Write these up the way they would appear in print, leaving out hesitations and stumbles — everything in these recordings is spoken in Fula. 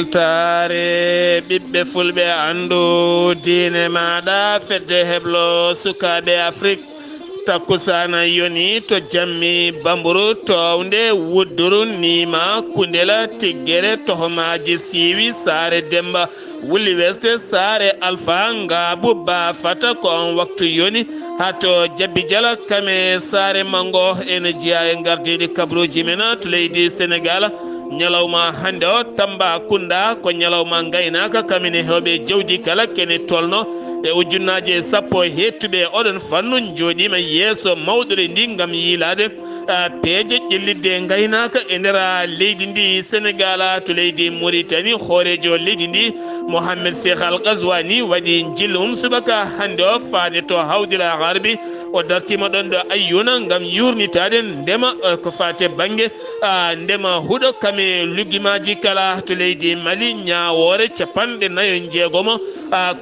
ɓamtare ɓiɓɓe fulɓe andu diine maɗa fedde heblo sukaɓe afrique takkusana yoni to jammi bamburu towde wudduru nima kundela tiggere tohomaji siwi sare demba wuli weste sare alpha ngabu ba fata ko on waktu yoni hato jabbi jala kame sare mango ene jiya e gardiɗi kabruji mena to leydi sénégal ñalawma hande o tamba kunda ko ñalawma gaynaka kamine hewɓe jawdi kala kene tolno e ujunnaje sappo hettuɓe oɗon fannu joɗima yeeso mawɗore ndi gam yiilade peeje ƴellidde gaynaka e nder leydi ndi sénégal to leydi mauritanie hoorejo leydi ndi mohammed cheikh al gaswani waɗi jillum subaka hande o faade to hawdila harbi o dartima ɗon ɗo ayyuna gam yurnitade ndema ko fate banggue ndema huuɗo kame lugguimaji kala to leydi mali ñawore capanɗe nayo jeegomo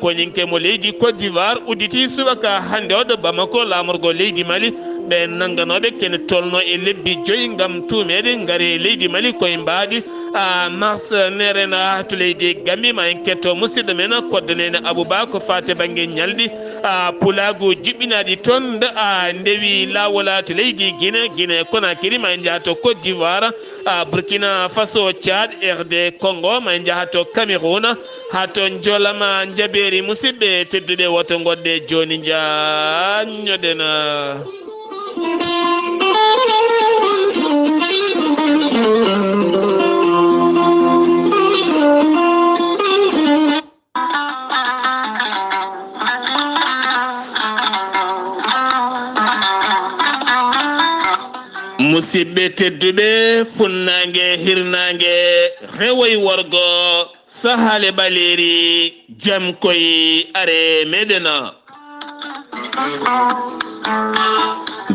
koninke mo leydi côte d'ivoire udditi subaka hande o ɗo bamako lamorgo leydi mali ɓe nangganoɓe kene tolno e lebbi 5 gam tumede gaari leydi mali koye mbaɗi mars nerena to leydi gambi ma en ketto musidɗo men koddanene abouba ko fate banggue ñalɗi pulagu juɓɓinaɗi toon ndewi lawola to leydi guine konakiri ma en jaaha to côte d'ivoire burkina faso tchad rd congo ma en jaaha to cameroun ha to jolama jaɓeri musidɓe tedduɓe woto goɗɗe joni jañoɗena musidɓe tedduɓe funnangue hirnangue rewoy worgo sahale ɓaleri jam koye are meɗena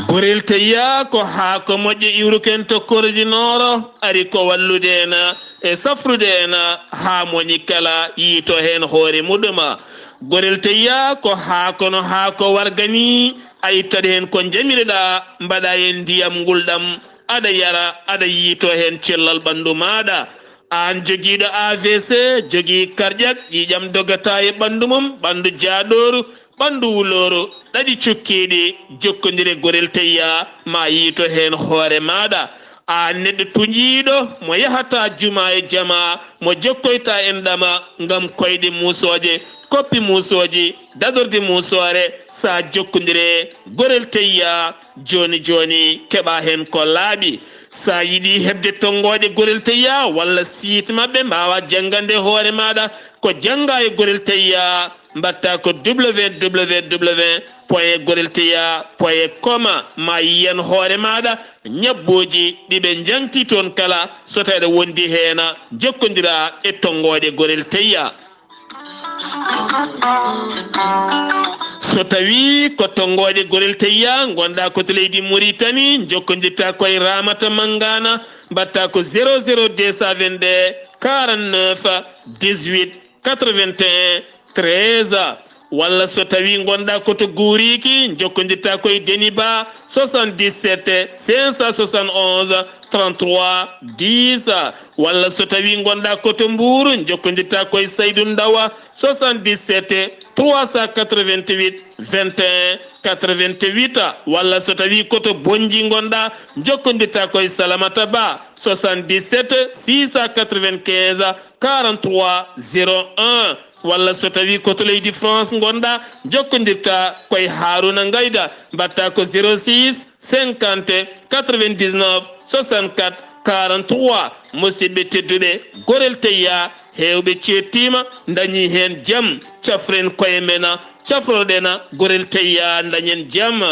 gorel teya ko haako moƴƴo iwruken to korjinoro ari ko wallude en e safrude en ha moñi kala yiito hen hoore muɗuma gorel teya ko haako no haako wargani a ittade hen ko jamireɗa mbaɗa hen ndiyam ngulɗam aɗa yara aɗa yiito hen cellal ɓandu maɗa an joguiɗo avc jogui karƴak ƴiƴam dogata e ɓandu mum ɓandu jaaɗoru ɓandu wuloru ɗaɗi cukkiɗi jokkodire gorel teya ma yiito hen hoore maɗa a neɗɗo tuƴiɗo mo yahata juma e jama mo jokkoyta en ɗama gam koyɗe musoje koppi musoji dadorde musore sa jokkodire gorel teya joni joni keɓa hen ko laaɓi sa yiiɗi hebde tongoje gorel teya walla site mabɓe mbawa janggande hoore maɗa ko jangga e gorel teya mbatta ko www.gorelteya.com ma yiyan hoore maɗa ñabboji ɗiɓe jangti toon kala so tawi aɗa wondi hen jokkodira e tongoje gorel teya so tawi ko tongoje gorel teya gonɗa koto leydi mauritanie jokkodirta koye ramata mangana mbatta ko 00222 49 18 81 13 walla so tawi gonɗa koto guuriki jokkodirta koye deniba 77 571 33 10 walla so tawi gonɗa koto mbour jokkodirta koye saydou ndawa 77 388 21 88 walla so tawi koto bonji gonɗa jokkodirta koye salamata ba 77 695 43 01 walla so tawi koto leydi france gonɗa jokkodirta koye haruna gayda mbatta ko 06 50 99 64 43 musidɓe tedduɓe gorel teya hewɓe cettima dañi hen jaam cafren koye men cafroɗen gorel teya dañen jaam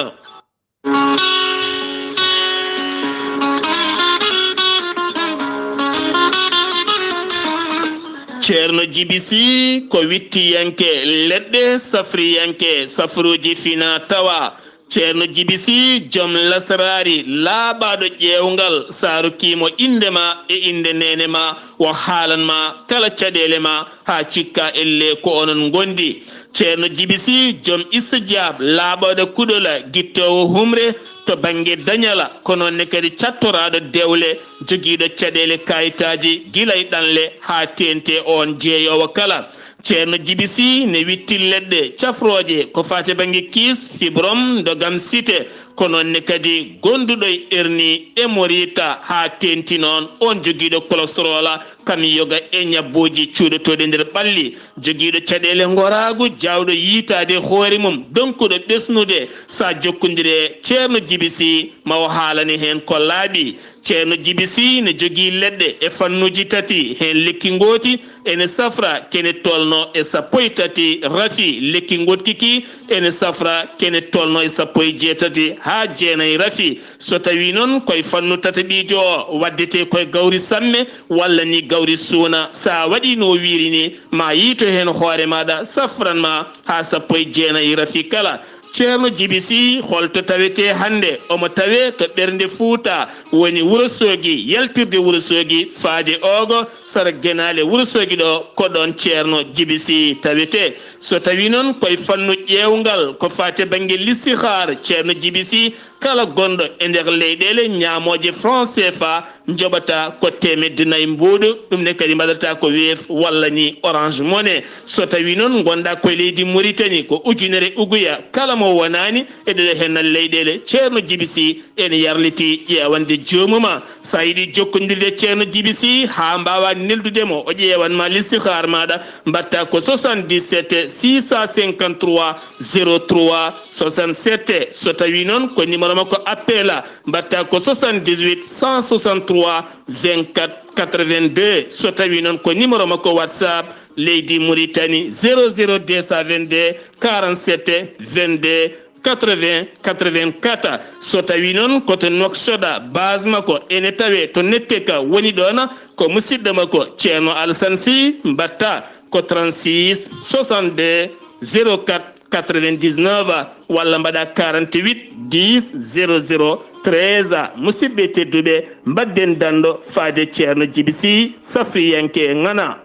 ceerno jibisi ko wittiyanke leɗɗe safriyanke safruji fina tawa ceerno jibisi joom lasarari laaɓaɗo ƴeewgal saaru kiimo indema e inde nene ma wo haalanma kala caɗele ma ha cikka elle ko onon gondi ceerno jibisi joom istijab laaɓaɗo kuɗola gittowo humre to banggue dañala ko noonne kadi cattoraɗo dewle joguiɗo caɗele kayitaji guilay ɗanle ha tente on jeeyowo kala ceerno jibisi ne witti leɗɗe cafroje ko fate banggue kiis fibrom dogam cité ko noonne kadi gonduɗo e erni e morita ha tenti noon on joguiɗo cholestérol kam yoga e ñabbuji cuuɗotoɗe nder ɓalli joguiɗo caɗele goragu jawɗo yiitade hoore mum donkuɗo ɓesnude sa jokkodire ceerno jibisi mawo haalani hen ko laaɓi ceerno jibisi ne jogui leɗɗe e fannuji tati hen lekki gooti ene safra kene tolno e sappo e tati rafi lekki gotkiki ene safra kene tolno e sappo e jeetati ha jeenayyi rafi so tawi noon koye fannu tataɓijo o waddete koye gawri samme walla ni gawri suuna sa waɗi no wiiri ni ma yiito hen hoore maɗa safranma ha sappo e jeenayyi rafi kala ceerno jibisi holto tawete hande omo tawe to ɓernde Fuuta woni Wourossogui yaltirde Wourossogui faade ogo sara guenale Wourossogui ɗo ko ɗon ceerno jibisi tawete so tawi noon koye fannu ƴeewgal ko fate banggue listihar ceerno jibisi kala gonɗo e nder leyɗele ñamoje franc CFA joɓata ko temedde nayyi mbuuɗu ɗum ne kadi mbaɗata ko weef walla ni orange money so tawi noon gonɗa koye leydi Mauritanie ko ujunere uguya kala mo wonani e ɗeɗo hennal leyɗele ceerno jibisi ene yarliti ƴewande joomuma sa yiiɗi jokkodirde ceerno jibisi ha mbawa neldudemo o ƴewanma listihar maɗa mbatta ko 77 653 03 67 so tawi noon ko numéro makko appel mbatta ko 78 163 24 82 so tawi noon ko numéro makko WhatsApp leydi Mauritanie 00222 47 22 80 84 so tawi noon koto noksoɗa base makko ene tawe to netteka woni ɗon ko musidɗo makko ceerno Alassane Sy mbatta ko 36 62 04 99 walla mbaɗa 48 10 00 13 musidɓe tedduɓe mbadden dando faade ceerno jibisi safriyanke ngana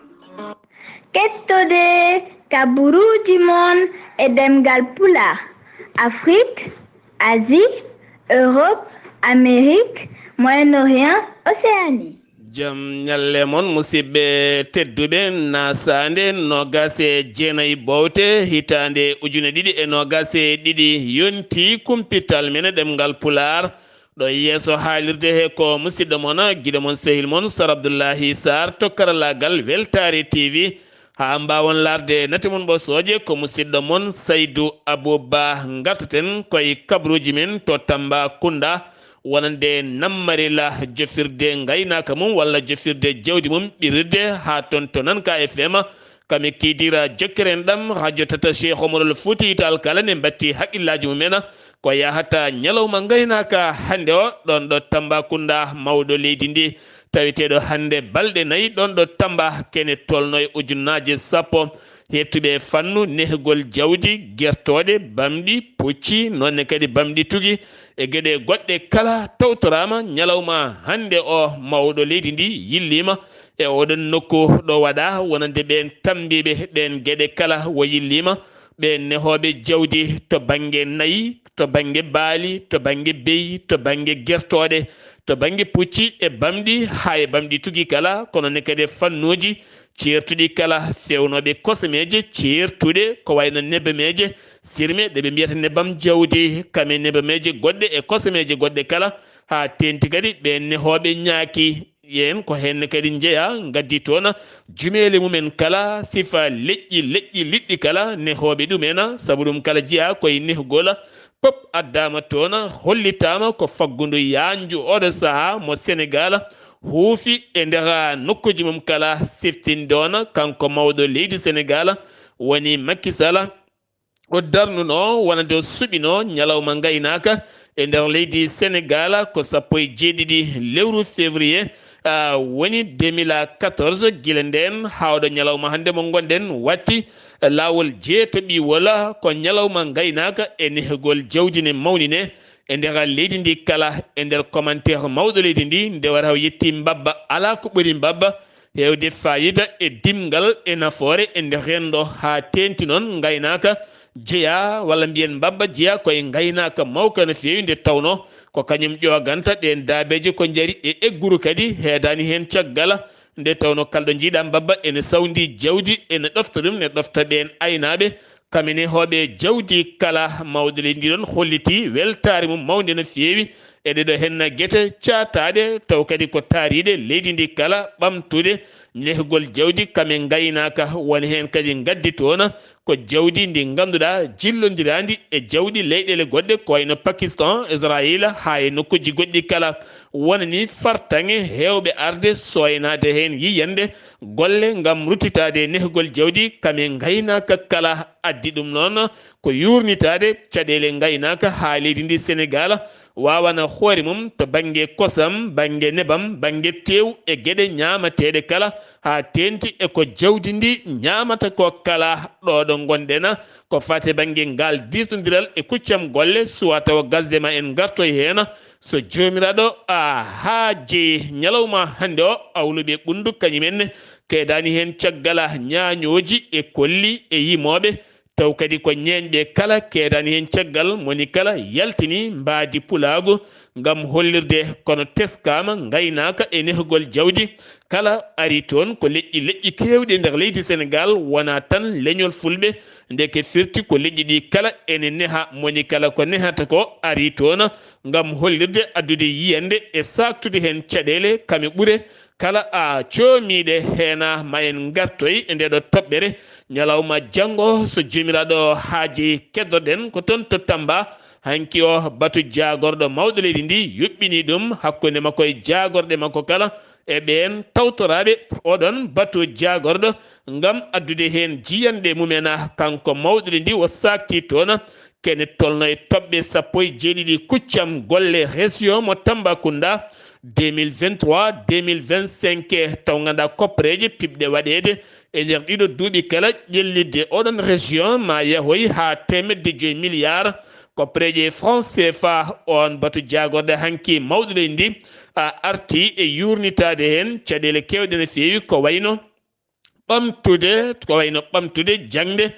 kettode kaburuji mon e ɗemngal pulaar Afrique, Asie, Europe, Amérique, Moyen-Orient, Océanie. Jam nyalle mon musidɓe tedduɓe naasaande nogas e jeenayyi bowte hitande ujune ɗiɗi e nogas e ɗiɗi yonti kumpital mene ɗemngal pulaar ɗo yeeso haalirde he ko musidɗo mon guiɗo mon sehil mon Sar Abdullaahi Saar to karallagal Weltare TV ha mbawon larde nate mon ɓossoje ko musidɗo mon Saydou Abouba gartaten koye kabruji men to Tambacounda wonande nammarila jofirde gaynaka mum walla jofirde jawdi mum ɓirde ha toon to Nanka FM kami kidira jokkeren ɗam radio tata Cheikh Omarol Fouti Tall kala ne batti haqqillaji mumen ko yahata ñalawma gaynaka hande o ɗon ɗo Tambacounda mawɗo leydi ndi tawiteɗo hande balɗe nayyi ɗon ɗo Tamba kene tolno e ujunnaje sappo hettuɓe fannu nehgol jawdi guertoɗe bamɗi pucci nonne kadi bamɗi tugi e gueɗe goɗɗe kala tawtorama ñalawma hande o mawɗo leydi ndi yillima e oɗon nokku ɗo waɗa wonande ɓen tambiɓe ɗen gueɗe kala wo yillima ɓe nehoɓe jawdi to banggue nayyi to banggue baali to banggue beyi to banggue guertoɗe to banggue pucci e bamɗi ha e bamɗi tugi kala kono ne kadi fannuji ceertuɗi kala fewnoɓe kosameje ceertuɗe ko wayno nebameje sirme ɗeɓe mbiyata nebam jawdi kame nebameje goɗɗe e kosameje goɗɗe kala ha tenti kadi ɓe nehoɓe ñaaki yen ko henne kadi jeeya gaddi toon jumele mumen kala sifa leƴƴi liɗɗi kala nehoɓe ɗumen saabu ɗum kala jeeya koye nehgol pop addama toon hollitama ko faggudu yanju oɗo saaha mo Sénégal huufi e nder nokkuji mum kala siftinde on kanko mawɗo leydi Sénégal woni Macky Sall o darnuno wonande o suɓino ñalawma gaynaka e nder leydi Sénégal ko sappo e jeeɗiɗi lewru février woni 2014 gila nden hawɗo ñalawma hande mo gonɗen watti lawol jeetoɓi wala ko ñalawma gaynaka e nehgol jawdi ne mawni ne e nder leydi ndi kala e nder commentaire mawɗo leydi ndi nde wara haw yetti mbabba ala ko ɓuri mbabba hewde fayida e dimgal e nafoore e nder renɗo ha tenti noon gaynaka jeeya walla mbiyen mbabba jeeya koye gaynaka mawka no fewi nde tawno ko kañum ƴoganta ɗen daabeji ko jaari e egguru kadi heedani hen caggal nde tawno kalɗo jiiɗa mbabba ene sawdi jawdi ene ɗofta ɗum ne ɗofta ɓen aynaɓe kamene hoɓe jawdi kala mawɗo leydi ndi ɗon holliti weltare mum mawde no fewi eɗeɗo henna guete cataɗe taw kadi ko taariɗe leydi ndi kala ɓamtude nehgol jawdi kamen gaynaka woni hen kadi gaddi toon ko jawdi ndi ganduɗa jillodirandi e jawɗi leyɗele goɗɗe ko wayno Pakistan Israël ha e nokkuji goɗɗi kala wonani fartange hewɓe arde soynade hen yiyande golle gam ruttitade nehgol jawdi kamen gaynaka kala addi ɗum noon ko yurnitade caɗele gaynaka ha leydi ndi Sénégal wawana hoore mum to banggue kosam banggue nebam banggue tew e gueɗe ñamateɗe kala ha tenti e ko jawdi ndi ñamata ko kala ɗoɗo gonɗen ko fate banggue ngal disodiral e kuccam golle suwa taw gasde ma en gartoy hen so jomiraɗo a haaje ñalawma hande o awluɓe ɓundu kañumen keedani hen caggala ñañoji e kolli e yimoɓe taw kadi ko ñeñɓe kala keedani hen caggal moni kala yaltini mbaadi pulaago ngam hollirde kono teskama gaynaka e nehgol jawdi kala ari toon ko leƴƴi kewɗi nder leydi Sénégal wona tan leñol fulɓe ndeke firti ko leƴƴi ɗi kala ene neha moni kala ko nehata ko ari toon ngam hollirde addude yiyande e saktude hen caɗele kame ɓuure kala a coomiɗe heena ma en gartoy e ndeɗo toɓɓere ñalawma janggo so jomiraɗo haaji keddoɗen ko toon to Tamba hanki o batu jagorɗo mawɗo leydi ndi yuɓɓini ɗum hakkude makko e jagorɗe makko kala e ɓen tawtoraɓe oɗon batu jagorɗo ngam addude hen jiyanɗe mumena kanko mawɗo leydi ndi o sakti toon kene tolno e toɓɓe sappo e jeeɗiɗi kuccam golle région mo Tambacounda 2023 2025 taw ganda koppareje piɓɗe waɗede e nder ɗiɗo duuɓi kala ƴellidde oɗon région ma yahoy ha 1,5 milliard koppareje franc CFA on batu jagorde hanki mawɗo leydi ndi arti e yurnitade hen caɗele kewɗe no fewi ko wayno ɓamtude jangde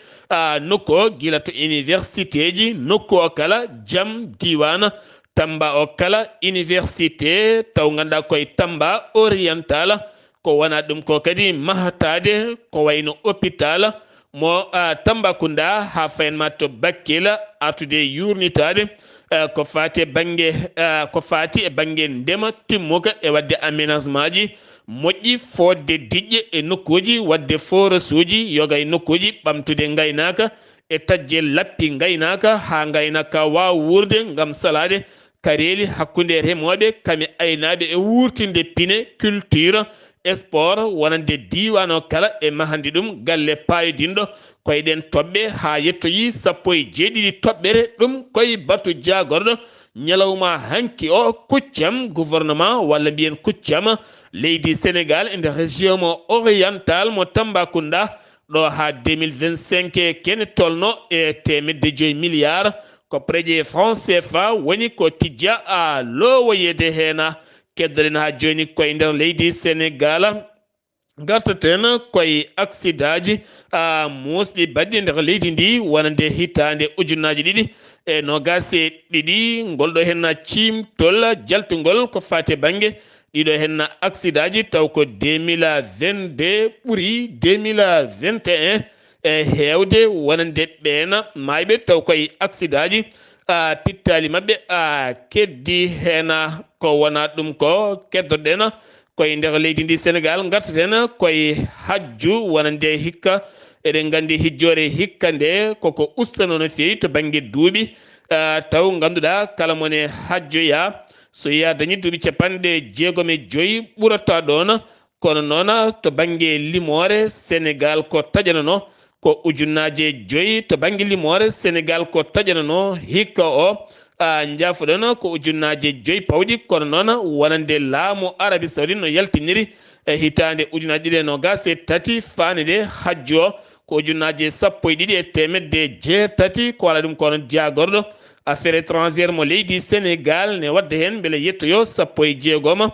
nokku o gila to université ji nokku o kala jaam diwana Tamba o kala université taw ganda koye Tamba oriental ko wona ɗum ko kadi mahatade ko wayno hôpital mo Tambacounda ha fayenma to Bakel artude yurnitade ko fati e banggue ndema timmuka e wadde aménagement ji moƴƴi fodde diƴƴe e nokkuji wadde forage uji yoga e nokkuji ɓamtude gaynaka e tajje lappi gaynaka ha gaynaka wawa wurde gam salade kareli hakkude remoɓe kame aynaɓe e wurtinde pine culture sport wonande diwan o kala e mahandi ɗum galle payodinɗo koyeɗen toɓɓe ha yettoyi 17 toɓɓere ɗum koye batu jagorɗo ñalawma hanki o kuccam gouvernement walla mbiyen kuccam leydi Sénégal e nder région mo oriental mo Tambacounda ɗo ha 2025 kene tolno e 1,5 milliard ko préje franc CFA woni ko tijja a lowoyede hena keddoɗen ha joni koye nder leydi Sénégal gartaten koye accident ji musɗi badɗi nder leydi ndi wonande hitande ujunnaji ɗiɗi e nogase ɗiɗi ngolɗo henna cimtol jaltugol ko fate banggue ɗiɗo henna accident ji taw ko 2022 ɓuuri 2021 e hewde wonande ɓeena mayɓe taw koye accident ji pittali mabɓe keddi hena ko wona ɗum ko keddoɗen koye nder leydi ndi Sénégal gartaten koye hajju wonande hikka eɗen gandi hijjore hikka nde koko ustano no fewi to banggue duuɓi taw ganduɗa kala mone hajjoya so yiya dañi duuɓi 65 ɓurata ɗon kono noon to banggue limore Sénégal ko taƴanano ko ujunnaje 5 to banggue limore Sénégal ko taƴanano hikka o jafuɗon ko ujunnaje 5 pawɗi kono noon wonande laamu Arabie Saoudite no yaltiniri hitande ujunaje 23 fanide hajju o ko ujunaje 12,3 ko wala ɗum kono jagorɗo affaire étrangére mo leydi Sénégal ne wadde hen beele yettoyo 16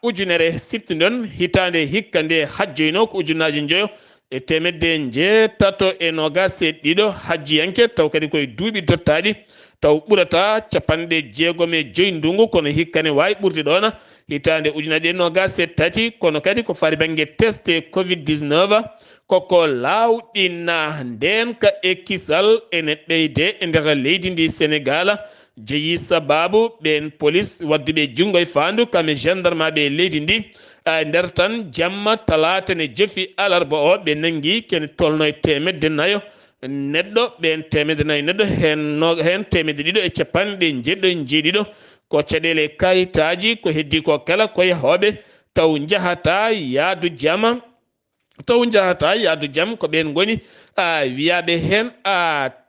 ujunere siftuɗon hitande hikka nde hajjoyno ko ujunaje 5,321 hajjiyanke taw kadi koye duuɓi dottaɗi taw ɓurata 65 ndungu kono hikkane wawi ɓurde ɗon hitande ujunaje 23 kono kadi ko fari banggue testé covid-19 koko lawɗinna ndenka e kisal ene ɓeyde e nder leydi ndi Sénégal jeeyi sababu ɓen police wadduɓe junggo e fandu kamɓe gendarme ɓe leydi ndi nder tan jamma talata ne jeefi alarba o ɓe nangui kene tolno e 400 neɗɗo ɓen 400 neɗɗo hen 297 ko caɗele kayitaji ko heddi ko kala koye hoɓe taw jahata yaadu jaam ko ɓen goni wiyaɓe hen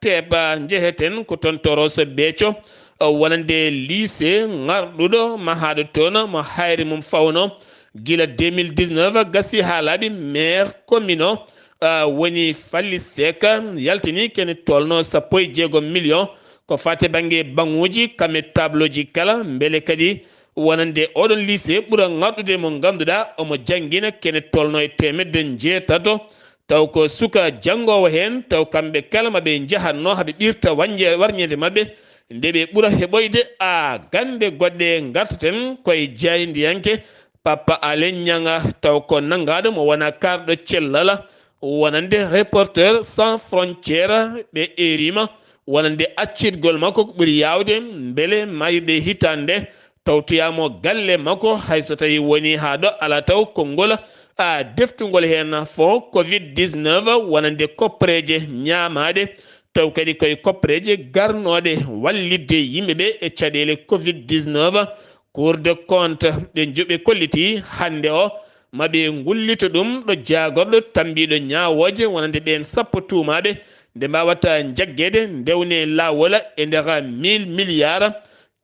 teɓa jeheten ko toon Toroso Béthio wonande lycée ngarɗuɗo mahaɗo toon mo hayre mum fawno gila 2019 gasi ha laaɓi maire commune o woni Falli Seka yaltini kene tolno 16 million ko fate banggue banguji kamme tableau ji kala beele kadi wonande oɗon lycée ɓuura ngarɗude mo ganduɗa omo jangguina kene tolno e 600 taw ko suka jangowo hen taw kamɓe kala maɓe jahatno haɓe ɓirta warñede mabɓe nde ɓe ɓuura heɓoyde gande goɗɗe gartaten koye jaydiyanke Papa Alen Nianga taw ko nangaɗo mo wona karɗo cellala wonande reporter sans frontiére ɓe erima wonande accitgol makko ko ɓuuri yawde beele mayirɗe hitande tawtoyamo galle makko hayso tawi woni ha ɗo ala taw konngol deftugol hen fo covid-19 wonande koppareje ñamaɗe taw kadi koye koppareje garnoɗe wallidde yimɓeɓe e caɗele covid-19 Cour des comptes ɓe joɓe kolliti hande o maɓe gullita ɗum ɗo jagorɗo tambiɗo ñawoje wonande ɓen sappo tumaɓe nde mbawata jaggede ndewne lawol e nder 1000 milliards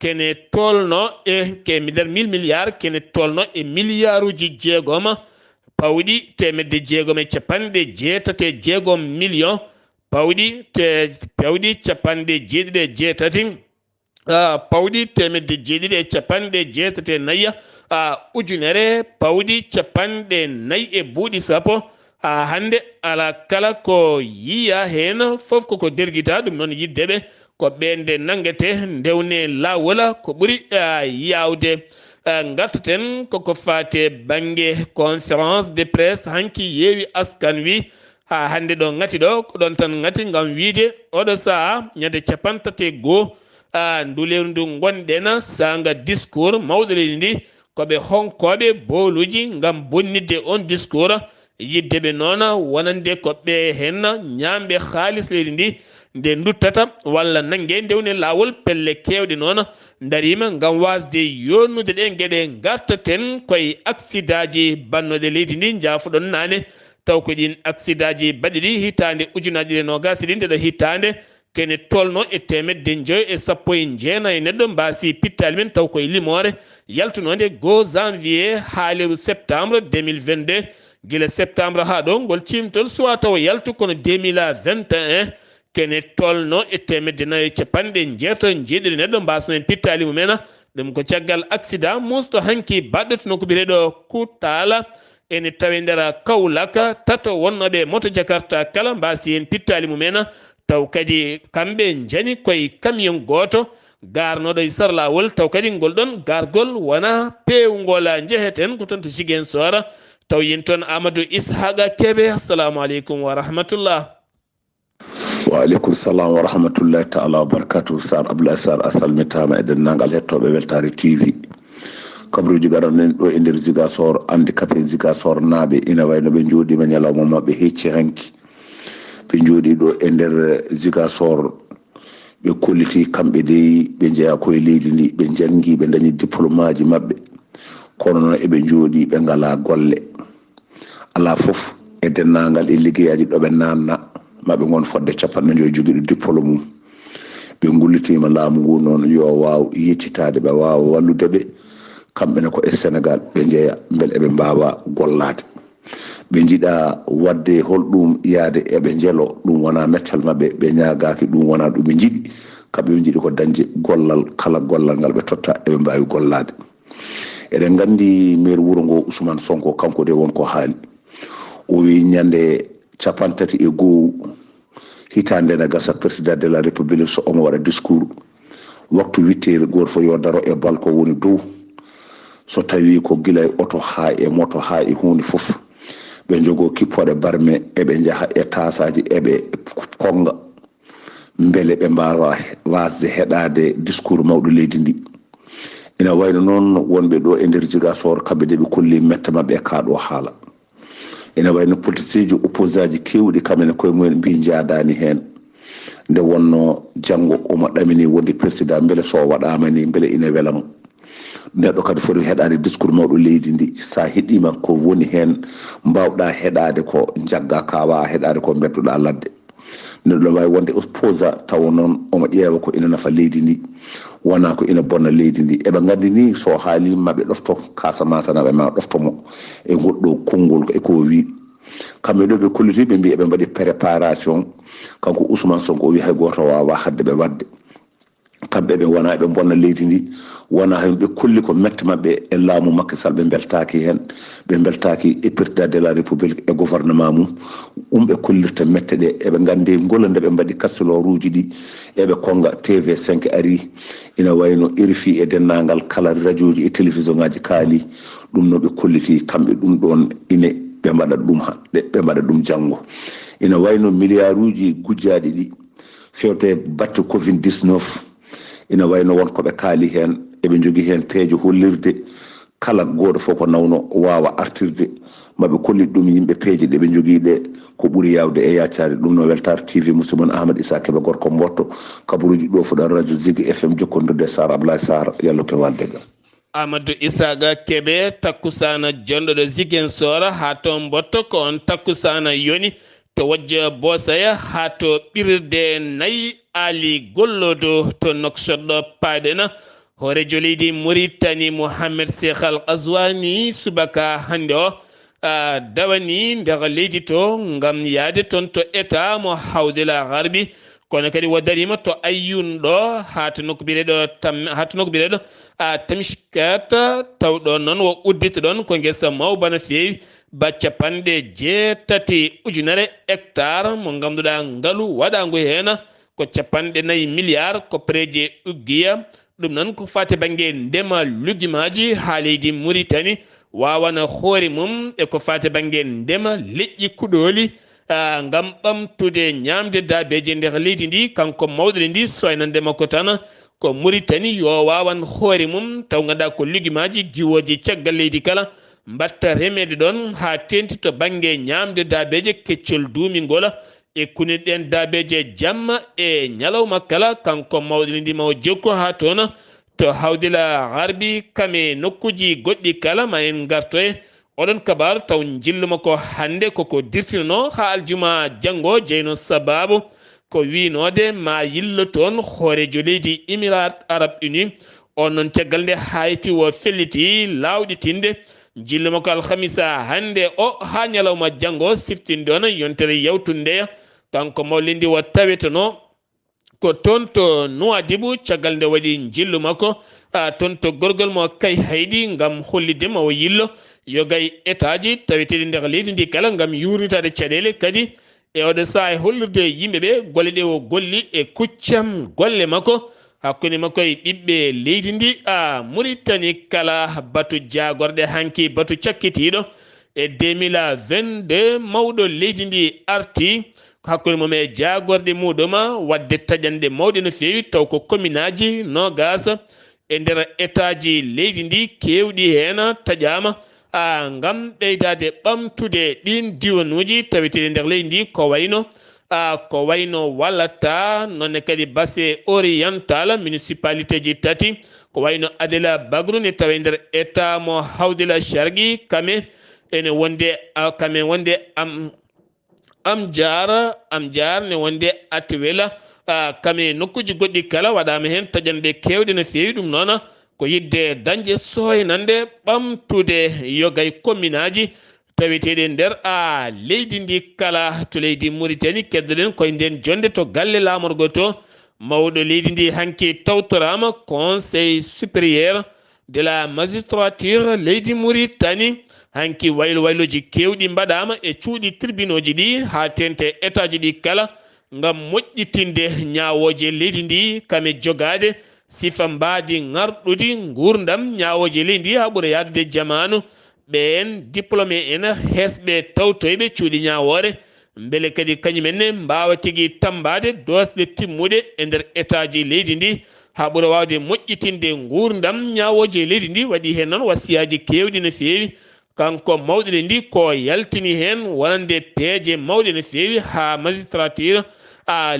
kene tolno e ke nder 1000 milliards kene tolno e milliarduji 6 pawɗi 686 million pawɗi 780 pawɗi 780 ujunere pawɗi 40 sappo hande ala kala ko yiya hen fof koko derguita ɗum noon yiddeɓe ko ɓende nangete ndewne lawol ko ɓuuri yawde gartaten koko fate banggue conférence de presse hanki yeewi askan wi hande ɗo ngati ɗo ko ɗon tan ngati gam wiide oɗo saaha ñande 31 ndu lewru ndu gonɗen sanga discours mawɗo leydi ndi koɓe honkoɓe booluji gam bonnidde on discours yiddeɓe noon wonande ko ɓe hen ñamɓe haaliss leydi ndi nde duttata walla nangge ndewne lawol pelle kewɗe noon darima gam wasde yonnude ɗe gueɗe gartaten koye accident ji bannoɗe leydi ndi jafuɗon nane taw ko ɗin accident ji baɗi ɗi hitande ujunaje 20 ɗi ndeɗo hitande kene tolno e 519 neɗɗo mbasi pittali men taw koye limore yaltunode 2 janvier haaleru septembre 2022 guila septembre ha ɗo ngol cimtol soit taw yaltu kono 2021 kene tolno e 497 neɗɗo mbasno en pittali mumen ɗum ko caggal accident musɗo hanki baɗɗotono ko ɓireɗo Kumpital ene tawi nder Kaolack tato wonnoɓe moto jakarta kala mbasi en pittali mumen taw kadi kamɓe jani koye camion goto garnoɗo e sara lawol taw kadi ngol ɗon gargol wona pewgol jeheten ko toon to Ziguinchor taw yin toon Amadou Ishaqa Kebe. Assalamu aleykum wa rahmatullah. wa aleykum salam wa rahmatullahi taala wa barakatuh. Sar Abdullaahi Saar a salmitama e denndaangal hettoɓe Weltare TV. kabruji gaɗanen ɗo e nder Ziguinchor handicapé Ziguinchor naaɓe ina wayno ɓe jooɗima ñalawma maɓɓe hecci hanki ɓe jooɗi ɗo e nder Ziguinchor ɓe kolliti kamɓe dey ɓe jeeya koye leydi ndi ɓe jangi ɓe dañi diplôme aji maɓɓe kono noon eɓe jooɗi ɓe ngala golle ala fof e dennangal e liggeyaji ɗo ɓe nanna maɓe gon fodde 50 jogiɗo diplôme mum ɓe ɓe gullitima laamu ngu noon yo waw yeccitade ɓe wawa wallude ɓe kamɓene ko e Sénégal ɓe jeeya beele eɓe mbawa gollade ɓe jiiɗa wadde holɗum yaade eɓe jeelo ɗum wona meccal mabɓe ɓe ñagaki ɗum wona ɗum ɓe jiiɗi kamɓe ɓe jiiɗi ko dañde gollal kala gollal ngal ɓe totta eɓe mbawi gollade eɗen gandi maire wuuro ngo Ousmane Sonko kanko de wonko haali o wi ñande 31 hitande ne gasa président de la république so omo waɗa discours waktu 8h goto fof yo daro e balko woni dow so tawi ko gila e oto ha e moto ha e hunde foof ɓe jogo kippoɗe barme eɓe jaaha e tasaji eɓe konga beele ɓe mbawa wasde heɗade discours mawɗo leydi ndi ina wayno noon wonɓe ɗo e nder Ziguinchor kamɓe de ɓe kolli metta mabɓe e kaaɗo haala ina wayno politique ji opposant ji kewɗi kamɓene koye mumen mbi jaadani hen nde wonno janggo omo ɗamini wonde président beele so waɗama ni beele ina welamo neɗɗo kadi foti heɗade discours mawɗo leydi ndi sa heeɗima ko woni hen mbawɗa heɗade ko jagga ka wawa heɗade ko beddoɗa ladde neɗɗo wawi wonde opposant tawa noon omo ƴeewa ko ina nafa leydi ndi wona ko ina bonna leydi ndi eɓe gandi ni so haali maɓe ɗofto Casamance naɓe ma ɗoftomo e goɗɗo konngol e ko wi kamɓe ɗo ɓe kolliti ɓe mbi eɓe mbaɗi préparation kanko Ousmane Sonko o wi hay goto wawa hadde ɓe wadde kamɓe ɓe wona eɓe bonna leydi ndi wona hen ɓe kolli ko mette mabɓe e laamu Macky Sall ɓe beltaki hen ɓe beltaki e président de la république e gouvernement mum ɓe kollirta mette ɗe eɓe gandi golle nde ɓe mbaɗi kastelor uji ɗi eɓe konga TV5 ari ina wayno RFI e dennagal kala radio ji e télévision ngaji kaali ɗum no ɓe kolliti kamɓe ɗum ɗon ine ɓe mbaɗa ɗum ɓe mbaɗa ɗum janggo ina wayno milliard uji gujjaɗi ɗi fewte batte Covid 19 ina wayno wonko ɓe kaali hen eɓe jogui hen peeje hollirde kala goto fof ko nawno wawa artirde maɓe kollit ɗum yimɓe peeje ɗe ɓe jogui ɗe ko ɓuuri yawde e yaccade ɗum no Weltar TV musidɗo Ahmad Issa Keɓe gorko mbotto kabaruji ɗo fuɗan radio Zigui FM jokkodirde Sar Abdoulaye Saar yallo ke wadde ga Amadou Issaga Keɓe takkusana jonɗoɗo Ziguinchor ha to mbotto ko on takkusana yoni to wojja Bosaya ha to ɓirde nayyi Ali gollodo to noksoɗɗo paɗena horejo leydi Mauritanie Mohamed Cheikh Al Ghazouani subaka hande o dawani nder leydi to ngam yaade toon to état mo hawdela garbi kono kadi wadarima to ayyun ɗo ha to nokku bireɗo Tamshikat tawɗo noon wo uddita ɗon ko guesa mawba no fewi ba 80 ujunere hectare mo ganduɗa ngaalu waɗagu hen ko 4 milliards ko préje uggiya ɗum noon ko fati banggue ndema luggimaji ha leydi Mauritanie wawana hoore mum e ko fati banggue ndema leƴƴi kuɗoli ngam ɓamtude ñamde dabeje nder leydi ndi kanko mawɗo ndi soynande makko tan ko Mauritanie yo wawan hoore mum taw ganduɗa ko luggimaji giwoji caggal leydi kala mbatta remede ɗon ha tenti to banggue ñamde dabeje keccol duumingol e kuniɗen dabeje jamma e ñalawma kala kanko mawɗo ndi mawo jokku ha toon to hawdila garbi kame nokkuji goɗɗi kala ma en gartoye oɗon kabaru taw jilluma ko hande koko dirtinano ha aljuma janggo jeyno sababu ko winode ma yillo toon hoorejo leydi Émirats Arabes Unis on noon caggal nde hayti wo felliti lawɗitinde jilluma ko alhamisa hande o ha ñalawma janggo siftinde on yontere yawtunde kanko mawlindi wo tawetono ko toon to Nouadhibou caggal nde waɗi jillu makko toon to gorgol mo kay haydi ngam hollide mawo yillo yogay état ji taweteɗi nder leydi ndi kala ngam yurnitade caɗele kadi e oɗo saaha e hollirde yimɓeɓe golle ɗe o golli e kuccam golle makko hakkude makko e ɓiɓɓe leydi ndi Mauritanie kala batu jagorɗe hanki batu cakkitiɗo e 2022 mawɗo leydi ndi arti hakkude mum e jagorɗe muɗuma wadde taƴanɗe mawɗe no fewi taw ko commune aji nogas e nder état ji leydi ndi kewɗi hen taƴama ngam ɓeydade ɓamtude ɗin diwanuji taweteɗe nder leydi ndi ko wayno wallata nonne kadi basse oriental municipalité ji tati ko wayno Adela Bagrou ne tawe nder état mo hawdela Chargui kame wonde am jar ne wonde Atwela kame nokkuji goɗɗi kala waɗama hen taƴanɓe kewɗe no fewi. ɗum noon ko yidde dañde soynande ɓamtude yogay commune aji taweteɗe nder leydi ndi kala to leydi Mauritanie keddoɗen koye nden jonde to galle lamorgo to mawɗo leydi ndi hanki tawtorama conseil supérieur de la magistrature leydi Mauritanie hanki wayloji kewɗi mbaɗama e cuuɗi tribunaux ji ɗi ha tente état ji ɗi kala ngam moƴƴitinde ñawoje leydi ndi kame jogade sifa mbadi ngarɗudi gurdam ñawoje leydi ndi ha ɓuura yadude jamanu ɓen diplômé en hesɓe tawtoyɓe cuuɗi ñawore beele kadi kañumenne mbawa tigui tambade dosɗe timmuɗe e nder état ji leydi ndi ha ɓuura wawde moƴƴitinde gurdam ñawoje leydi ndi waɗi hen noon wasiyaji kewɗi no fewi kanko mawɗo ndi ko yaltini hen wonande peeje mawɗe no fewi ha magistrature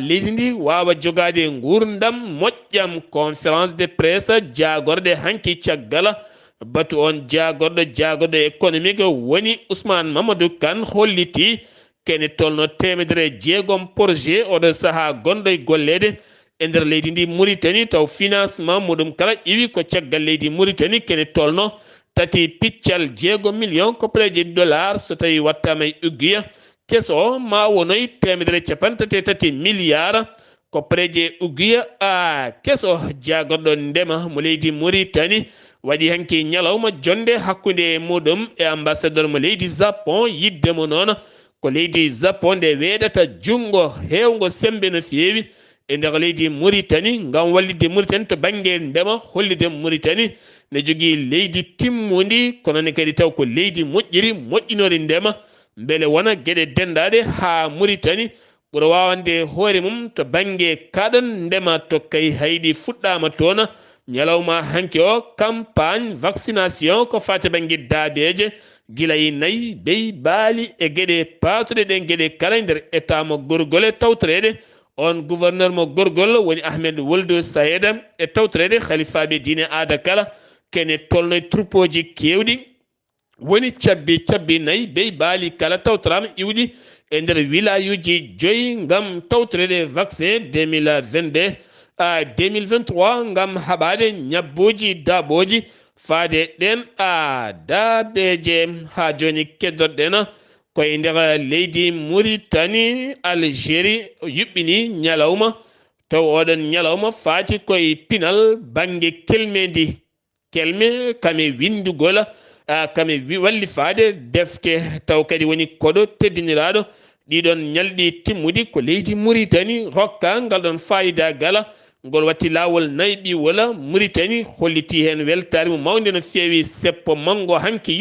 leydi ndi wawa jogade gurdam moƴƴam. conférence de presse jagorɗe hanki caggal batu on jagorɗo économique woni Ousmane Mamadou Kane holliti kene tolno 600 projet oɗo saaha gonɗo e gollede e nder leydi ndi Mauritanie taw financement muɗum kala iwi ko caggal leydi Mauritanie kene tolno 3,6 million koppareje dollar so tawi wattama e ugguya keso ma wonoy 133 milliard koppareje ugguya keso jagorɗo ndema mo leydi Mauritanie waɗi hanki ñalawma jonde hakkude muɗum e ambassadeur mo leydi Japon yiddemo noon ko leydi Japon nde weɗata jungo hewgo sembe no fewi e nder leydi Mauritanie ngam wallide Mauritanie to banggue ndema hollide Mauritanie ne jogui leydi timmudi kono ne kadi taw ko leydi moƴƴiri moƴƴinori ndema beele wona gueɗe dendaɗe ha Mauritanie ɓuura wawande hoore mum to banggue kaɗon ndema tokkay hayɗi fuɗɗama toon ñalawma hanki o campagne vaccination ko fate banggue daabeje guila e nayyi beyi baali e gueɗe patuɗe ɗen gueɗe kala nder état mo gorgol e tawtorede on gouverneur mo gorgol woni Ahmed Woldo Sayeda e tawtorede khalifaɓe diine aada kala kene tolno troupeau ji kewɗi woni cabbi nayyi beyi baali kala tawtorama iwɗi e nder wilayuji 5 ngam tawtorede vaccin 2022 2023 ngam haɓade ñabboji daaboji faade ɗen daabeje ha joni keddorɗen koye nder leydi Mauritanie Algérie yuɓɓini ñalawma taw oɗon ñalawma faati koye pinal banggue kelme kame windugol kame walli faade defte taw kadi woni koɗo teddiniraɗo ɗiɗon ñalɗi timmudi ko leydi Mauritanie rokka ngal ɗon fayida gala ngol watti lawol nayɓi wala Mauritanie holliti hen weltare mum mawde no fewi seppo mango hanki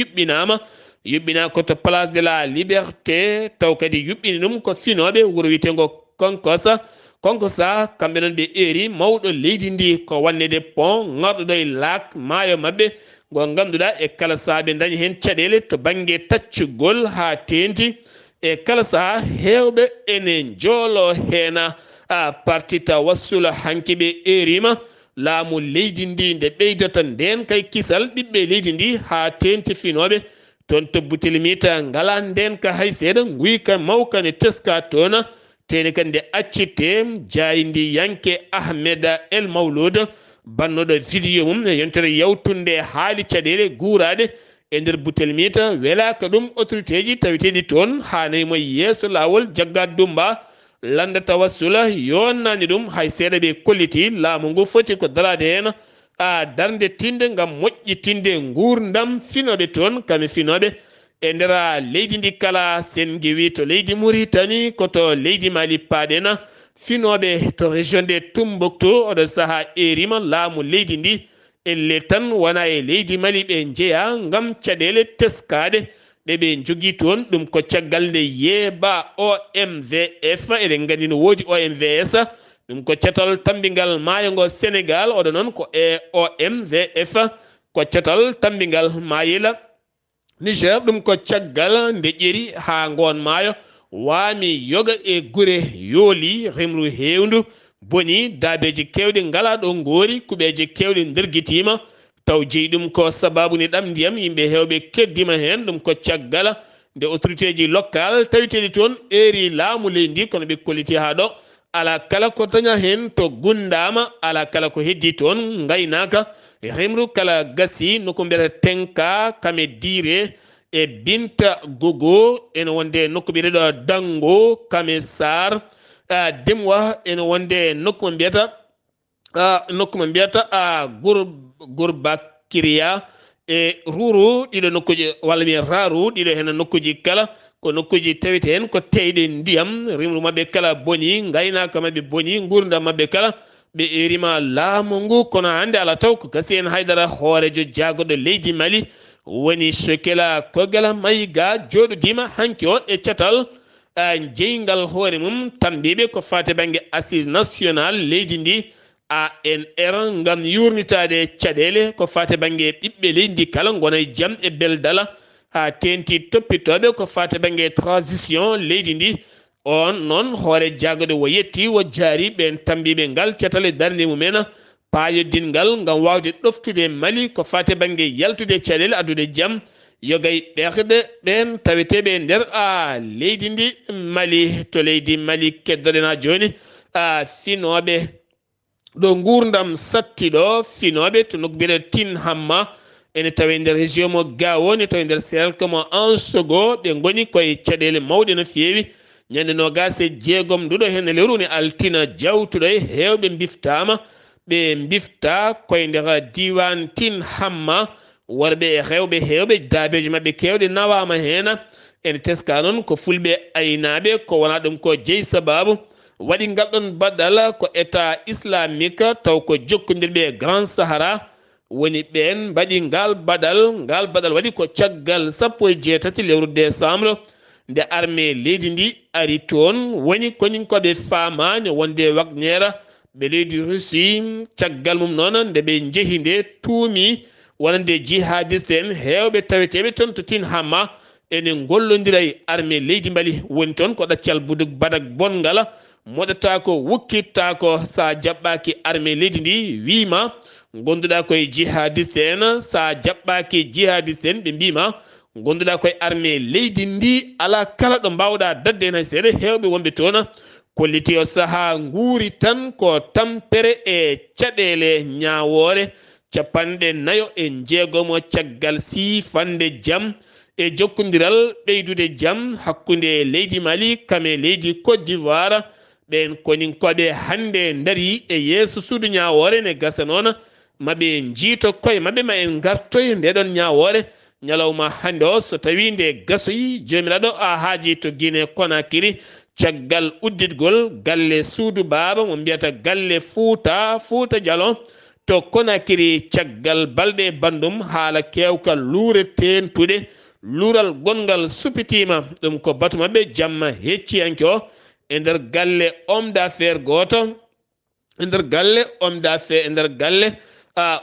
yuɓɓina ko to place de la liberté taw kadi yuɓɓini ɗum ko finoɓe wuuro wiyetego konkosa kamɓe noon ɓe eri mawɗo leydi ndi ko wannede pont garɗo ɗo e lac maayo mabɓe ngo ganduɗa e kala saaha dañi hen caɗele to banggue taccugol ha tenti e kala saaha hewɓe ene joolo hen parti tawassula hanki ɓe erima laamu leydi ndi nde ɓeydata nden kay kisal ɓiɓɓe leydi ndi ha tenti finoɓe toon to Boutelmita ngala nden ka hay seeɗa guyka mawka ne teska toon tene kadi nde accite jayidi yanke Ahmed El Mawlud bannoɗo vidéo mum e yontere yawtunde haali caɗele guuraɗe e nder Boutelmita welaka ɗum autorité ji taweteɗi toon hanayi mo yeeso lawol jaggade dumba landa tawassula yonnani ɗum hay seeɗa ɓe kolliti laamu ngu foti ko darade hen darde tinde ngam moƴƴitinde gurdam finoɓe toon kame finoɓe e nder leydi ndi kala sen gewi to leydi Mauritanie koto leydi Mali paɗena finoɓe to région de Tombouctou oɗo saaha erima laamu leydi ndi elle tan wona e leydi Mali ɓe jeeya ngam caɗele teskade ɗe ɓe jogui toon ɗum ko caggal nde yeeba OMVF eɗen gandi no woodi OMVS ɗum ko catal tambingal maayo ngo Sénégal oɗo noon ko OMVF ko catal tambingal maayila Niger ɗum ko caggal nde ƴeri ha ngon maayo waami yoga e gure yooli remru hewndu boni daabeji kewɗe ngala ɗo ngoori kuɓeje kewɗe nderguitima taw jeeyi ɗum ko sababu ni ɗam ndiyam yimɓe hewɓe keddima hen ɗum ko caggal nde autorité ji local tawiteɗi toon eri laamu leydi ndi kono ɓe kolliti ha ɗo ala kala ko tanya hen to gundama ala kala ko heddi ton ngaynaka remru kala gasi noko mbere tenka kame dire e binta gogo en wonde nokko biredo dango kame sar demwa en wonde nokko mbiyata gurbakiriya e ruru ɗiɗo nokkuji walla mi raru ɗiɗo hen nokkuji kala ko nokkuji tawete hen ko teyɗe ndiyam rimru mabɓe kala boni gaynaka mabɓe boni gurdam mabɓe kala ɓe erima laamu ngu kono hande ala taw ko gasi en haydara hoorejo jagoɗo leydi Mali woni Sokela Kogala Mayiga joɗodima hanki o e catal jeygal hoore mum tambiɓe ko fate banggue assise national leydi ndi ANR ngam yurnitade caɗele ko fate banggue ɓiɓɓe leydi kala gona e jaam e beldala ha tenti toppitoɓe ko fate banggue transition leydi ndi on noon hoore jagoɗo wo yetti wo jaari ɓen tambiɓe ngal catal e darde mumen paayoddingal ngam wawde ɗoftude Mali ko fate banggue yaltude caɗele addude jaam yogay ɓerɗe ɓen taweteɓe nder leydi ndi Mali to leydi Mali keddoɗen ha joni finoɓe ɗo gurdam sattiɗo finoɓe to nokkubire tin hamma ene tawe nder région mo Gao ne tawe nder cercle mo Ansogo ɓe goni koye caɗele mawɗe no fewi ñande nogas e jeegom nduɗo hen lewru altina jawtuɗo e hewɓe biftama ɓe bifta koye nder diwan tin hamma worɓe e rewɓe hewɓe daabeji mabɓe kewɗe nawama hen ene teska noon ko fulɓe aynaɓe ko wona ɗum ko jeeyi sababu waɗi ngal ɗon baɗɗal ko état islamique taw ko jokkodirɓe Grand Sahara woni ɓen mbaɗi ngal baɗal waɗi ko caggal 17 lewru décembre nde armée leydi ndi ari toon woni koñinkoɓe famani wonde Wagner ɓe leydi Russie caggal mum noon nde ɓe jeehi nde tuumi wonande jihadiste en hewɓe taweteɓe toon to tin hamma ene gollodira e armée leydi Mali woni toon ko ɗaccal buduk badak bongal moɗata ko wukkitta ko sa jaɓɓaki armée leydi ndi wima gonduɗa koye jihadiste en sa jaɓɓaki jihadiste en ɓe mbima gonduɗa koye armée leydi ndi ala kala ɗo mbawɗa dadde hen hay seeɗa hewɓe wonɓe toon kolliti o saaha nguuri tan ko tampere e caɗele ñawore 49 caggal siifande jaam e jokkodiral ɓeydude jaam hakkude leydi Mali kame leydi Côte d'Ivoire ɓen koninkoɓe hande daari e yeeso suudu ñawore ne gasa noon maɓe jiito koye maɓɓe ma en gartoy ndeɗon ñawore ñalawma hande o so tawi nde gasoyi jomiraɗo haaji to Guinée Conakry caggal udditgol galle suudu baaba mo mbiyata galle Fouta Diallo to Conakry caggal balɗe bandum haala kewkal luure tentuɗe luural gongal supitima ɗum ko batu mabɓe jamma hecciyanke o e nder galle homme d'affaires goto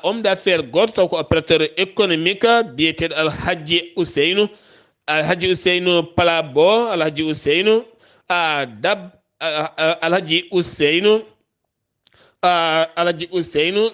homme d'affaires goto taw ko opérateur économique biyeteɗo Alhaji Ousseynou Palabo Alhaji Ousseynou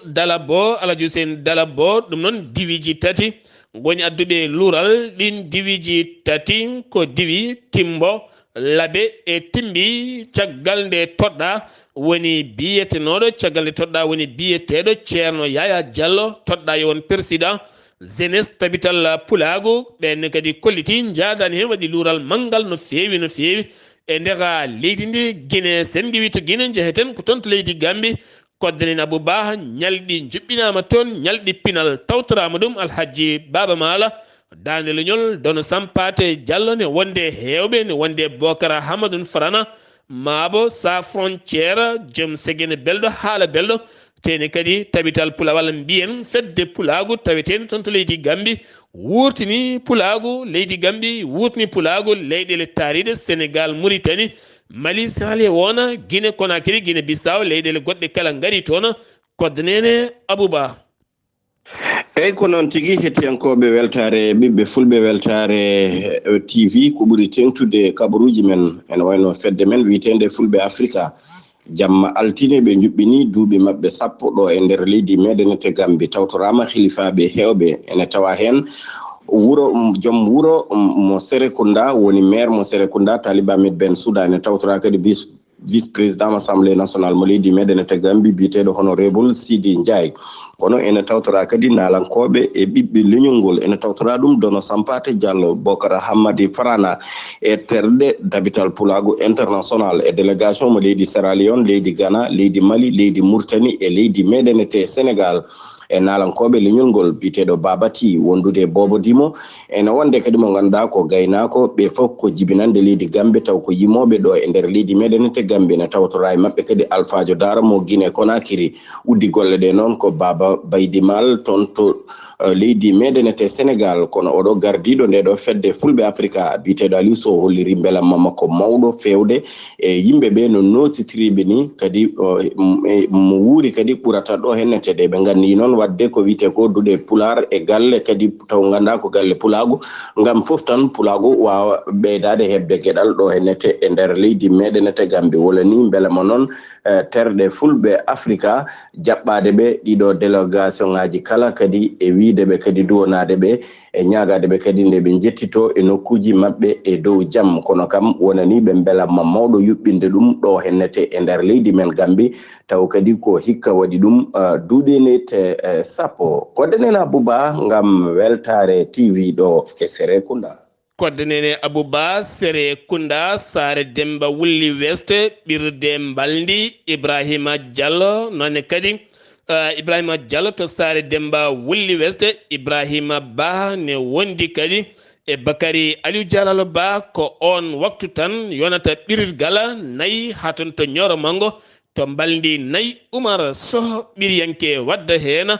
Dalabo ɗum noon diwiji tati goni adduɓe luural ɗin diwiji tati ko diwi Timbo Labe e Timbi caggal nde toɗɗa woni biyetenoɗo caggal nde toɗɗa woni biyeteɗo Ceerno Yaya Diallo toɗɗa yo won président jeunesse tabital Pulagu ɓenne kadi kolliti jadani hen waɗi luural manggal no fewi e nder leydi ndi Guinée sen giwi to Guinée jeheten ko toon to leydi Gambie koddanen Abouba ñalɗi juɓɓinama toon ñalɗi pinal tawtorama ɗum Alhaji Baba Mala dande leñol dono sampate Diallo ne wonde hewɓe ne wonde Bocara Hamadoun Farana maabo sa frontiére joom segene belɗo haala belɗo tene kadi tabital pula walla mbiyen fedde Pulagu taweten toon to leydi Gambie wurtini Pulagu leydi Gambie wurtini Pulagu leyɗele taariɗe Sénégal Mauritanie Mali Sali wona Guinée Conakry Guinée Bissau leyɗele goɗɗe kala ngari toon koddanene Abouba eyyi ko noon tigui hettiyankoɓe weltare ɓiɓɓe fulɓe weltare TV ko ɓuuri tengtude kabaruji men ene wayno fedde men witende fulɓe Africa jamma altine ɓe juɓɓini duuɓi mabɓe 10 ɗo e nder leydi meɗen te Gambie tawtorama khalifaɓe hewɓe ene tawa hen wuro joom wuro mo Serekunda woni maire mo Serekunda Taliba Ahmed Ben Souda ene tawtora kadi vice président assemblée nationale mo leydi meɗen te Gambie biyeteɗo honorable Sidi Ndiaye kono ene tawtora kadi nalankoɓe e ɓiɓɓe leñol ngol ene tawtora ɗum dono Sampate Diallo Bokara Hammadi Farana e terɗe d'habital pulago international e délégation mo leydi Sierra Leone leydi Ghana leydi Mali leydi Mauritanie e leydi meɗen te Sénégal e nalankoɓe leñol ngol biyeteɗo Babati wondude Bobo Dimo ene wonde kadi mo ganduɗa ko gaynako ɓe fof ko jibinande leydi Gambie taw ko yimoɓe ɗo e nder leydi meɗen te Gambie ne tawtora e mabɓe kadi Alphajo Dara mo Guinée Conakry uddi golle ɗe noon ko Baba Baydimal toon to leydi meɗen te Sénégal kono oɗo gardiɗo nde ɗo fedde fulɓe Africa biyeteɗo Aliou Sow holliri belamma makko mawɗo fewde e yimɓeɓe no notitiriɓe ni kadi mo wuuri kadi ɓurata ɗo hennetede ɓe gandi noon wadde ko wiyete ko duɗe pulaar e galle kadi taw ganda ko galle pulago ngam fof tan pulago wawa ɓeydade hebde gueɗal ɗo hennete e nder leydi meɗen te Gambie wala ni belema noon terɗe fulɓe Africa jaɓɓade ɓe ɗiɗo délégation ngaji kala kadi e wideɓe kadi duwonade ɓe e ñagadeɓe kadi nde ɓe jettito e nokkuji mabɓe e dow jaam kono kam wonani ɓe belamma mawɗo yuɓɓinde ɗum ɗo hennete e nder leydi men Gambie taw kadi ko hikka waɗi ɗum duuɗeni te sappo koddenena Bouba ngam weltare TV ɗo e Serekunda koddenene Abouba Serekunda Sare Demba Wulli West ɓirde Mbaldi Ibrahima Diallo nonne kadi Ibrahima Diallo to Sare Demba Wulli West Ibrahima Ba ne wondi kadi e Bakary Aliou Dialalo Ba ko on waktu tan yonata ɓirirgala nayi haton to ñoro mango to Mbaldi nayi Oumar Sow ɓiriyanke wadda hena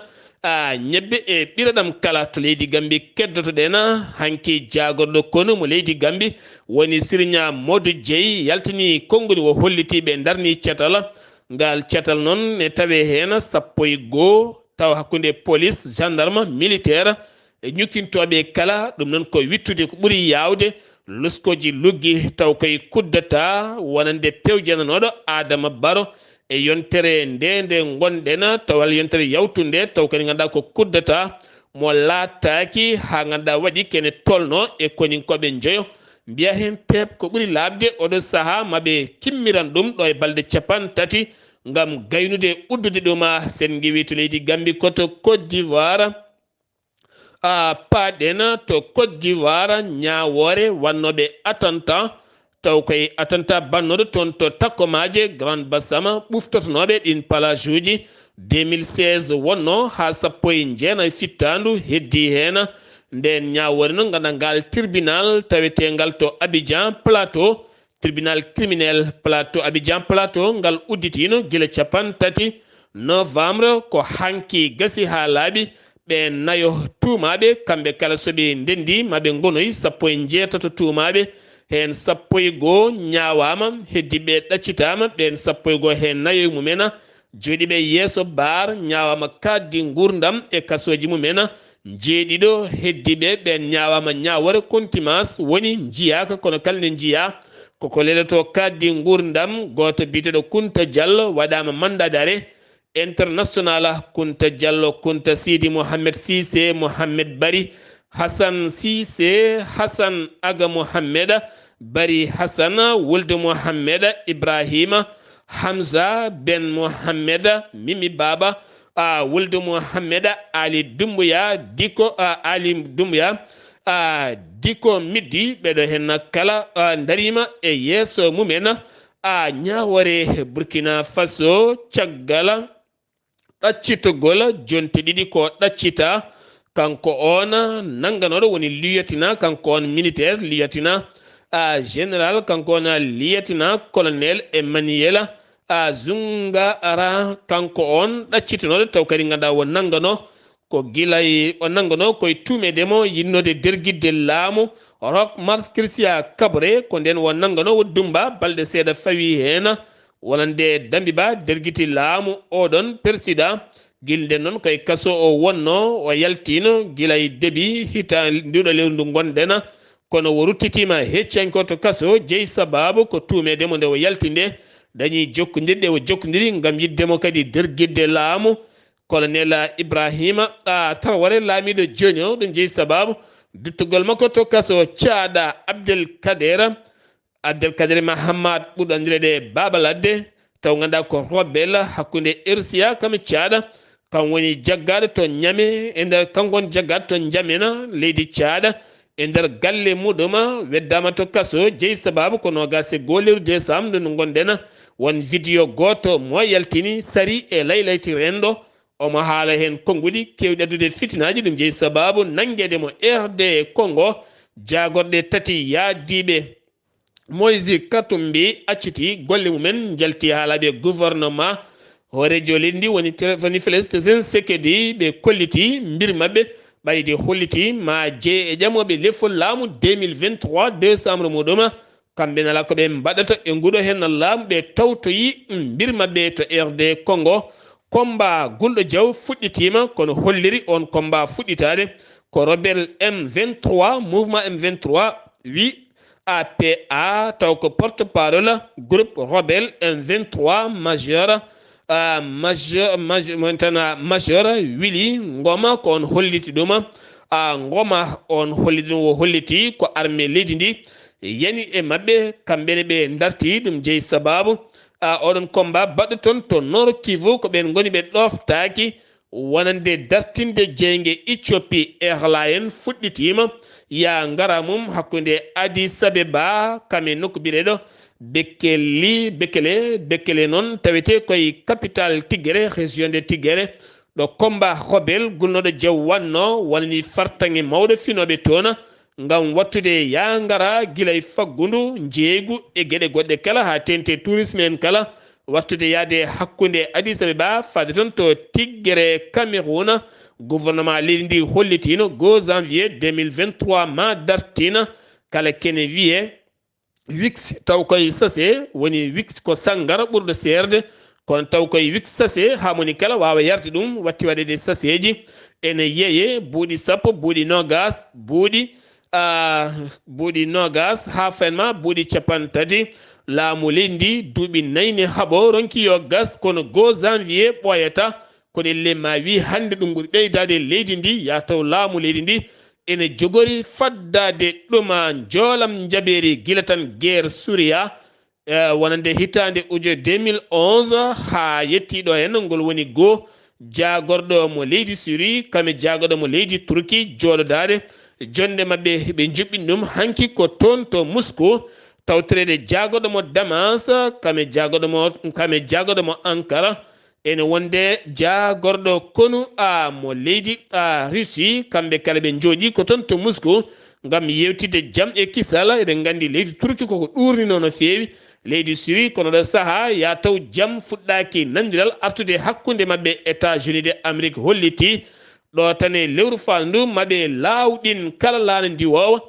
ñebbe e ɓiraɗam kala to leydi Gambie keddotoɗena hanki jagorɗo kono mo leydi Gambie woni Siriña Modou Dieye yaltini konngol wo hollitiɓe darni catala ngal catal noon ne tawe hen 11 taw hakkude police gendarme militaire e ñukkintoɓe kala ɗum noon ko wittude ko ɓuuri yawde luskoji luggi taw koye kuddata wonande pewjananoɗo Adama Baro e yontere nde gonɗen tawal yontere yawtunde taw kadi ganduɗa ko kuddata mo laataki ha ganduɗa waɗi kene tolno e koninkoɓe jeeyo mbiya hen pep ko ɓuuri labde oɗo saaha maɓe kimmiran ɗum ɗo e balɗe 30 ngam gaynude uddude ɗuma sen giwi to leydi Gambie koto Côte d'Ivoire paaɗen to Côte d'Ivoire ñawore wannoɓe attentat taw koye attentat bannoɗo toon to takkomaje Grande Bassama ɓuftotonoɓe ɗin plage uji 2016 wonno ha 19 fittandu heddi hen nden ñawore noon ganda ngal tribunal tawetegal to Abidjan Plateau tribunal criminel Plateau Abidjan Plateau ngal udditino gila 30 novembre ko hanki gasi ha laaɓi ɓe nayo tuumaɓe kamɓe kala soɓe ndendi maɓe gonoy 16 tuumaɓe hen 11 ñawama heddiɓe ɗaccitama ɓen 11 hen nayo mumena joɗiɓe yeeso bar ñawama kaddi gurdam e kasoji mumena jeeɗiɗo heddiɓe ɓen ñawama ñawore contumace woni jiyaka kono kalde jiya koko leloto kaddi gurdam goto biteɗo Kunta Diallo waɗama mandat d'arrêt international Kunta Diallo Kunta Sidi Mohamed Cissé Mohamed Bari Hassan Cissé Hassan Aga Mohamed Bari Hassan Wulde Mohamed Ibrahima Hamza Ben Mohamed Mimi Baba Wulde Mohamed Ali Dumbuya Diko Ali Dumbuya Diko Middi ɓeɗo hen kala darima e yeeso mumena ñawore Burkina Faso caggal ɗaccitogol jonte ɗiɗi ko ɗaccita kanko on nanganoɗo woni lieutenant kanko on militaire lieutenant général kanko on lieutenant colonel Emmanuel Zungara kanko on ɗaccitanoɗo taw kadi ganduɗa wo nangano ko guilay o nangano koye tumedemo yinnode derguidde laamu Rock Mars Christia Kabre ko nden wo nangano wo dumba balɗe seeɗa fawi hen wonande Dambiba derguiti laamu oɗon président guilde noon koye kaso o wonno o yaltino guilay deeɓi hita ndiɗo lewru ndu gonɗen kono wo ruttitima heccanko to kaso jeeyi sababu ko tumedemo nde o yalti nde dañi jokkodirɗe o jokkodiri gam yiddemo kadi derguidde laamu colonel Ibrahima Traoré laamiɗo joni o ɗum jeeyi sababu duttugol makko to kaso Thiada Abdel Kader Abdelkadir Mahamad ɓurɗandirede Baba Ladde taw ganda ko robbel hakkunde Irsiya kami caɗa kan woni jaggaɗo to ñame e nder kankon jaggaɗo to jamena leydi caɗa e nder galle muɗum weddama to kaso jeeyi sababu ko nogase golir décembre no gonɗen won vidéo goto mo yaltini sari e laylayti renɗo omo haala hen konguɗi kewɗi addude fitinaji ɗum jeeyi sababu nanguede mo RD Congo jagorɗe tati yaadiɓe Moïse Katumbi acciti golle mumen jalti haalaɓe gouvernement horejo leydi ndi woni téléphone Félix Sekedi ɓe kolliti mbir mabɓe ɓayde holliti ma jee e ƴamoɓe lefol laamu 2023 décembre muɗum kamɓe nala koɓe mbaɗata e nguɗo hen laamu ɓe tawtoyi mbir mabɓe to RD Congo combat gulɗo diaw fuɗɗitima kono holliri on combat fuɗɗitade ko rebelle M23 mouvement M23 wi APA taw ko porte-parole groupe rebelle M23 majeur Willy Ngoma ko on holliti ɗum Ngoma on holliti ɗum o holliti ko armée leydi ndi yani e mabɓe kamɓene ɓe darti ɗum jeeyi sababu oɗon combat baɗɗo toon to Nord Kivu ko ɓen goni ɓe ɗoftaki wonande dartinde jeygue Éthiopie Airlines fuɗɗitima ya ngara mum hakkude Addis Abeba kame nokku biɗeɗo Bekele noon tawete koye capitale Tigere région de Tigere ɗo combat rebelle gulnoɗo diaw wanno wonani fartange mawɗo finoɓe toon ngam wattude ya ngara guilay faggudu jeeygu e gueɗe goɗɗe kala ha tente tourisme en kala wattude yaade hakkude Addis Abeba fade toon to Tigere Cameroun gouvernement leydi ndi hollitino 2 janvier 2023 ma dartina kala kene wiye wix taw koye sase woni wix ko sangar ɓurɗo serde kono taw koye wix sase hamoni kala wawa yarde ɗum watti waɗede saseji ene yeeye buuɗi sappo buuɗi nogas buuɗi nogas ha fanma buuɗi capantati laamu leydi ndi duuɓi nayyi haaɓo ronki yo gas kono 2 janvier ɓoyata kono elle ma wi hande ɗum ɓuuri ɓeydade leydi ndi ya taw laamu leydi ndi ene jogori faddade ɗuma joolam jaɓeri gila tan guerre Syria wonande hitande ujune 2011 ha yettiɗo hen ngol woni goo jagorɗo mo leydi Syrie kame jagorɗo mo leydi Turquie joɗodade jonde mabɓe ɓe juɓɓini ɗum hanki ko toon to Moscou tawtorede jagorɗo mo Damas kame jagorɗo mo Ankara ene wonde jagorɗo konu mo leydi Russie kamɓe kala ɓe jooɗi ko toon to Moscou ngam yewtide jaam e kisal eɗen gandi leydi Turquie koko ɗurnino no feewi leydi Syrie kono ɗo saaha ya taw jaam fuɗɗaki nandiral artude hakkude mabɓe États-Unis de Amérique holliti ɗo tan e lewru fandu mabɓe lawɗin kala laana ndiwowa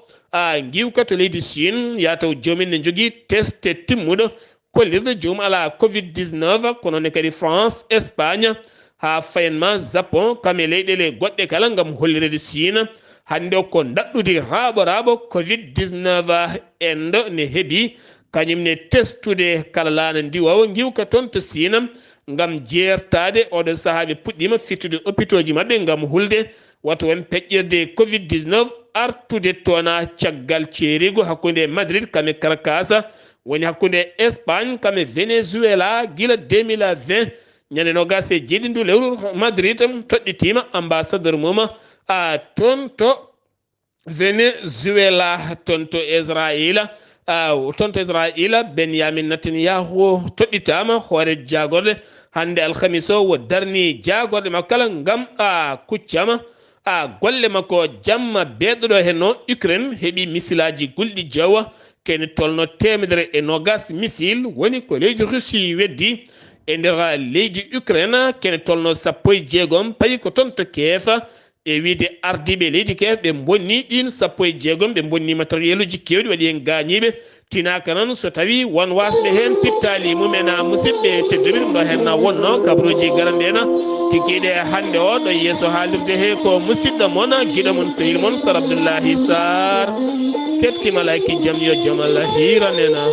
giwka to leydi Chine ya taw jomumen ne jogui test timmuɗo kollirde joomum ala covid-19 kono ne kadi France Espagne ha fayenma Japon kame leyɗele goɗɗe kala ngam hollirede Chine hande o ko daɗɗude raaɓo covid-19 endo ne heeɓi kañum ne testude kala laana ndiwowa giwka toon to Chine ngam jertade oɗo saaha ɓe puɗɗima fittude hôpitaux ji mabɓe ngam hulde wato won peƴƴirde covid-19 artude toona caggal ceerigo hakkude Madrid kame Caracas woni hakkude Espagne kame Venezuela gila 2020 ñande nogas e jeeɗiɗi ndu lewru Madrid toɗɗitima ambassadeur mum toon to Venezuela toon to Israila Benyamin Netanyahu toɗɗitama hoore jagorde hande alhamis o wo darni jagorde makko kala ngam kuccama golle makko jamma beɗoɗo henno Ukraine heeɓi misilaji gulɗi jawa kene tolno 120 missile woni ko leydi Russie weddi e nder leydi Ukraine kene tolno 16 payi ko toon to Kiev e wiide ardiɓe leydi Kiev ɓe bonni ɗin 16 ɓe bonni matériel uji kewɗi waɗi hen gañiɓe tinaka noon so tawi won wasɓe hen pittali mumen musidɓe tedduɓe ɗum ɗo hen wonno kabaruji garanɗena tigguiɗe hande o ɗo yeeso haalirde he ko musidɗo moon guiɗo moon sehil moon Sar Abdullaahi Saar kettima laki jaam yo jaam Allah hiranena